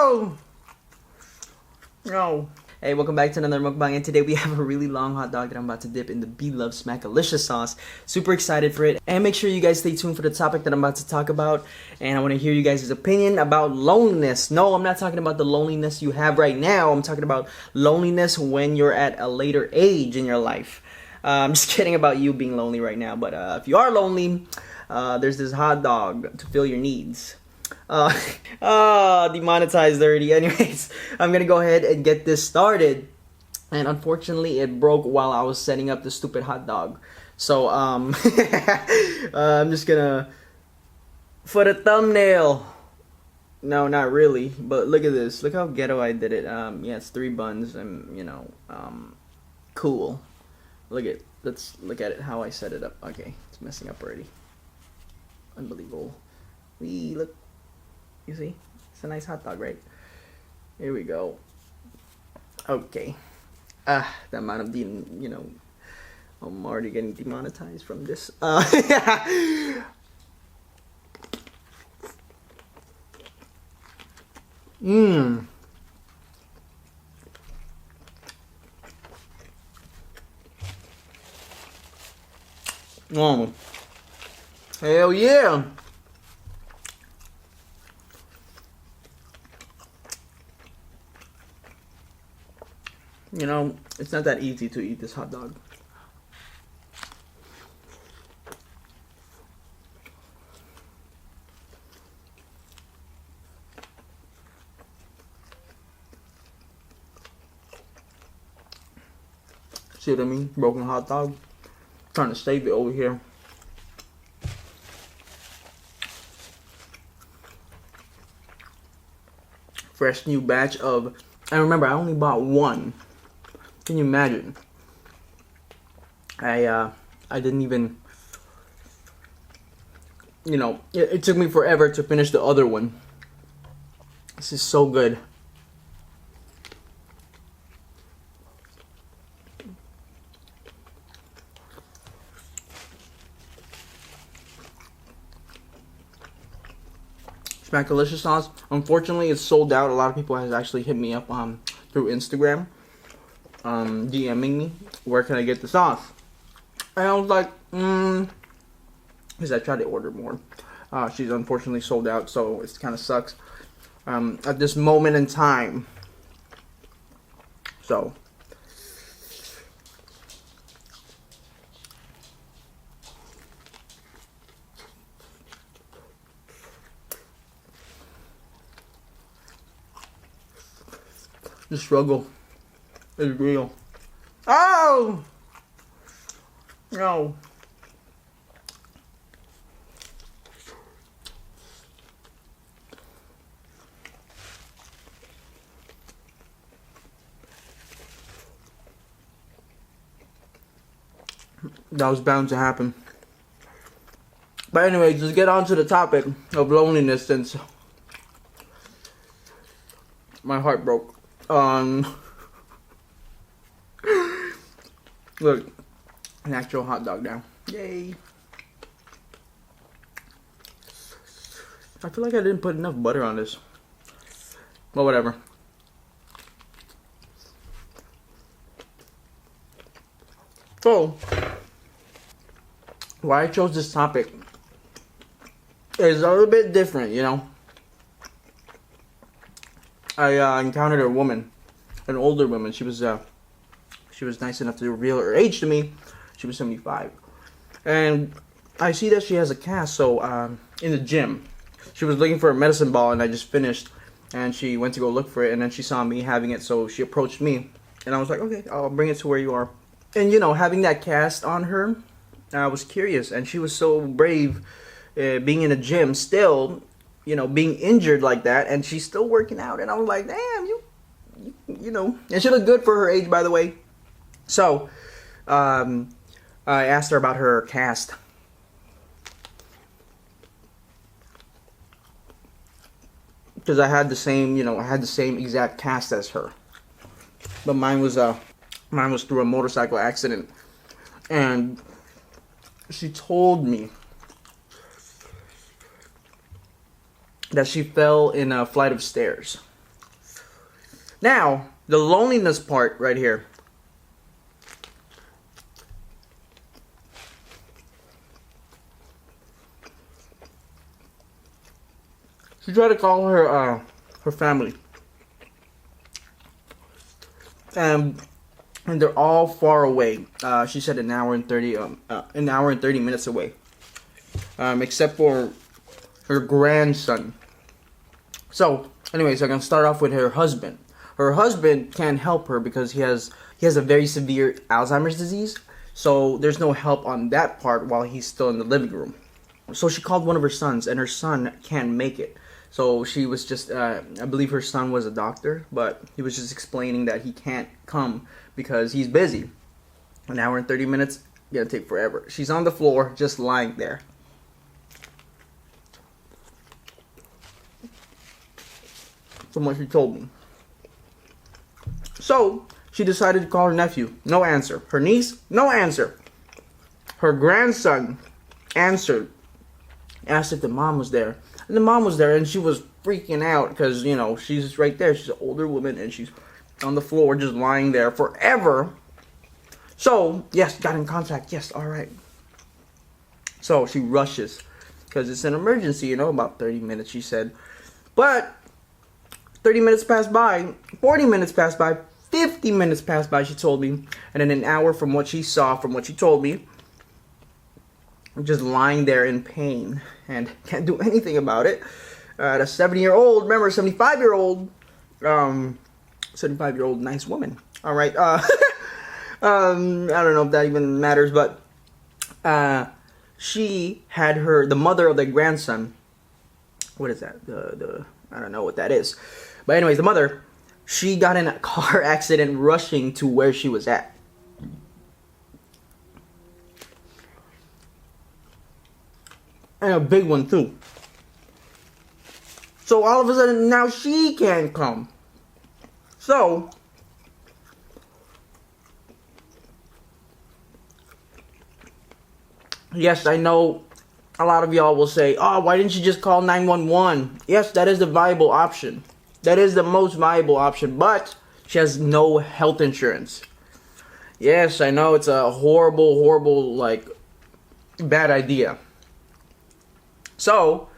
Oh! No. Hey, welcome back to another mukbang, and today we have a really long hot dog that I'm about to dip in the BLOVES SMACKALICIOUS sauce. Super excited for it, and make sure you guys stay tuned for the topic that I'm about to talk about, and I want to hear you guys' opinion about loneliness. No, I'm not talking about the loneliness you have right now. I'm talking about loneliness when you're at a later age in your life. I'm just kidding about you being lonely right now, but if you are lonely, there's this hot dog to fill your needs. Demonetized already. Anyways, I'm gonna go ahead and get this started. And unfortunately, it broke while I was setting up the stupid hot dog. So, I'm just gonna, for the thumbnail. No, not really. But look at this. Look how ghetto I did it. Yeah, it's 3 buns and, cool. Let's look at it, how I set it up. Okay, it's messing up already. Unbelievable. Look. You see? It's a nice hot dog, right? Here we go. Okay. The amount of, I'm already getting demonetized from this. Mmm. Oh. Hell yeah. It's not that easy to eat this hot dog. See what I mean? Broken hot dog. Trying to save it over here. Fresh new batch of, and remember, I only bought one. Can you imagine? I didn't even, it took me forever to finish the other one. This is so good. Smackalicious sauce. Unfortunately, it's sold out. A lot of people has actually hit me up through Instagram. DMing me, where can I get the sauce? And I was like, because I tried to order more. She's unfortunately sold out, so it kind of sucks at this moment in time. So, the struggle is real. Oh! No. That was bound to happen. But anyway, just get on to the topic of loneliness, since my heart broke. Look, an actual hot dog now. Yay. I feel like I didn't put enough butter on this. Well, whatever. So, why I chose this topic is a little bit different, I encountered a woman, an older woman. She was nice enough to reveal her age to me. She was 75. And I see that she has a cast, so in the gym. She was looking for a medicine ball, and I just finished. And she went to go look for it, and then she saw me having it, so she approached me. And I was like, okay, I'll bring it to where you are. And, having that cast on her, I was curious. And she was so brave being in a gym still, being injured like that. And she's still working out. And I was like, damn, and she looked good for her age, by the way. So, I asked her about her cast. Because I had the same, exact cast as her. But mine was through a motorcycle accident. And she told me that she fell in a flight of stairs. Now, the loneliness part right here. She tried to call her family, and they're all far away. She said an hour and 30 minutes away, except for her grandson. So, anyways, I'm gonna start off with her husband. Her husband can't help her because he has a very severe Alzheimer's disease. So there's no help on that part while he's still in the living room. So she called one of her sons, and her son can't make it. So she was just, I believe her son was a doctor, but he was just explaining that he can't come because he's busy. An hour and 30 minutes, gonna take forever. She's on the floor, just lying there. From what she told me. So, she decided to call her nephew. No answer. Her niece, no answer. Her grandson answered. Asked if the mom was there. And the mom was there, and she was freaking out because, you know, she's right there. She's an older woman, and she's on the floor just lying there forever. So, yes, got in contact. Yes, all right. So, she rushes because it's an emergency, you know, about 30 minutes, she said. But 30 minutes passed by, 40 minutes passed by, 50 minutes passed by, she told me. And then an hour from what she saw, from what she told me, just lying there in pain and can't do anything about it. The 70-year-old, remember, 75-year-old, 75-year-old nice woman. All right. I don't know if that even matters, but she had the mother of the grandson. What is that? I don't know what that is. But anyways, the mother, she got in a car accident rushing to where she was at. And a big one too. So all of a sudden now she can't come. So yes, I know a lot of y'all will say, oh, why didn't you just call 911? Yes, that is the viable option. That is the most viable option. But she has no health insurance. Yes, I know it's a horrible, horrible, like, bad idea. So,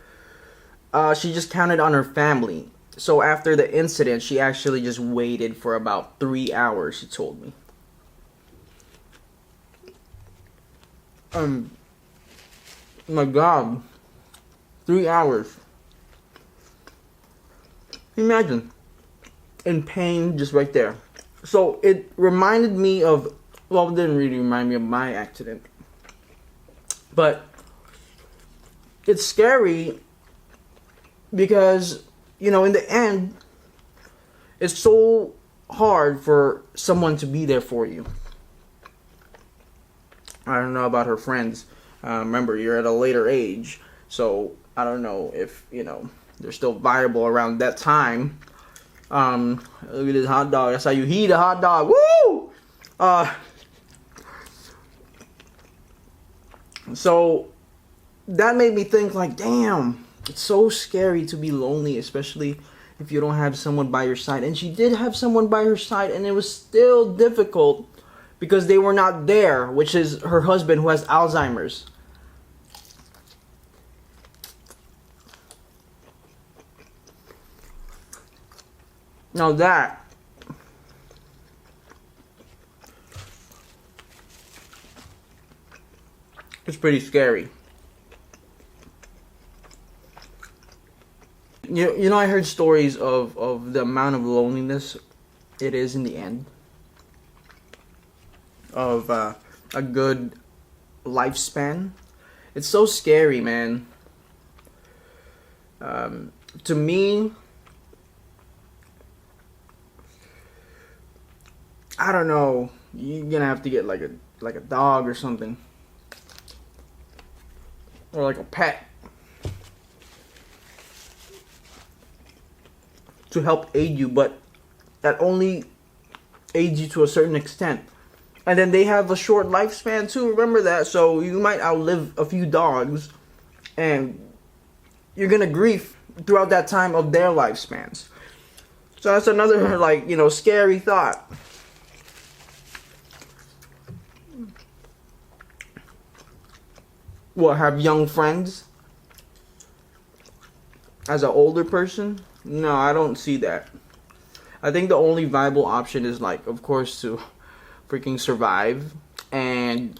she just counted on her family. So after the incident, she actually just waited for about 3 hours, she told me. My God. 3 hours. Imagine. In pain, just right there. So it reminded me of, well, it didn't really remind me of my accident. But it's scary because, you know, in the end, it's so hard for someone to be there for you. I don't know about her friends. Remember, you're at a later age, so I don't know if, you know, they're still viable around that time. Look at this hot dog. That's how you heat a hot dog. Woo! So that made me think, like, damn, it's so scary to be lonely, especially if you don't have someone by your side. And she did have someone by her side, and it was still difficult because they were not there, which is her husband who has Alzheimer's. Now that is pretty scary. You know, I heard stories of the amount of loneliness it is in the end of a good lifespan. It's so scary, man. To me, I don't know. You're gonna have to get like a dog or something, or like a pet to help aid you, but that only aids you to a certain extent. And then they have a short lifespan too, remember that. So you might outlive a few dogs, and you're gonna grieve throughout that time of their lifespans. So that's another, like, you know, scary thought. What, have young friends as an older person? No, I don't see that. I think the only viable option is, like, of course, to freaking survive and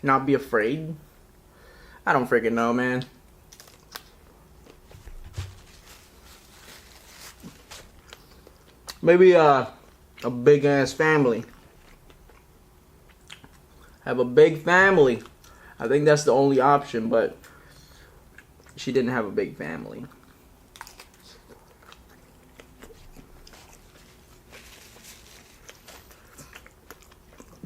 not be afraid. I don't freaking know, man. Maybe a big ass family. Have a big family. I think that's the only option, but she didn't have a big family.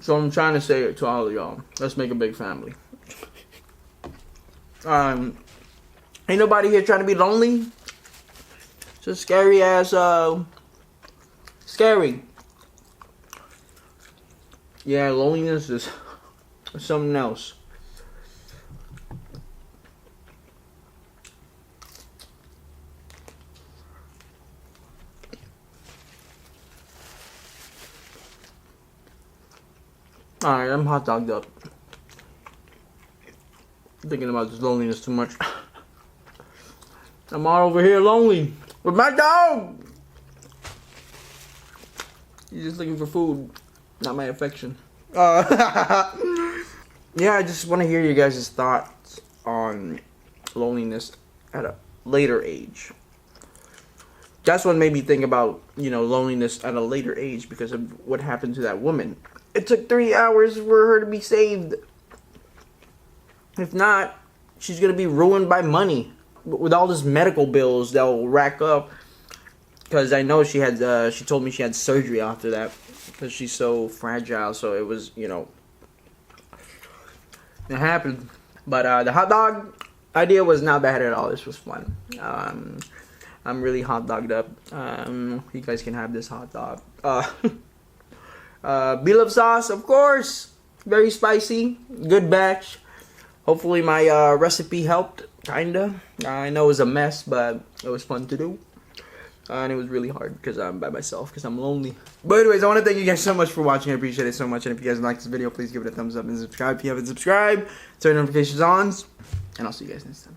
So I'm trying to say it to all of y'all. Let's make a big family. Ain't nobody here trying to be lonely. It's a scary ass, scary. Yeah, loneliness is something else. Alright, I'm hot dogged up. I'm thinking about this loneliness too much. I'm all over here lonely with my dog. He's just looking for food, not my affection. Yeah, I just want to hear you guys' thoughts on loneliness at a later age. That's what made me think about, you know, loneliness at a later age because of what happened to that woman. It took 3 hours for her to be saved. If not, she's going to be ruined by money. With all these medical bills that will rack up. Because I know she had, she told me she had surgery after that. Because she's so fragile. So it was, you know, it happened. But the hot dog idea was not bad at all. This was fun. I'm really hot dogged up. You guys can have this hot dog. BLOVES sauce, of course. Very spicy. Good batch. Hopefully my recipe helped. Kinda. I know it was a mess, but it was fun to do. And it was really hard because I'm by myself because I'm lonely. But anyways, I want to thank you guys so much for watching. I appreciate it so much. And if you guys like this video, please give it a thumbs up and subscribe if you haven't subscribed. Turn notifications on. And I'll see you guys next time.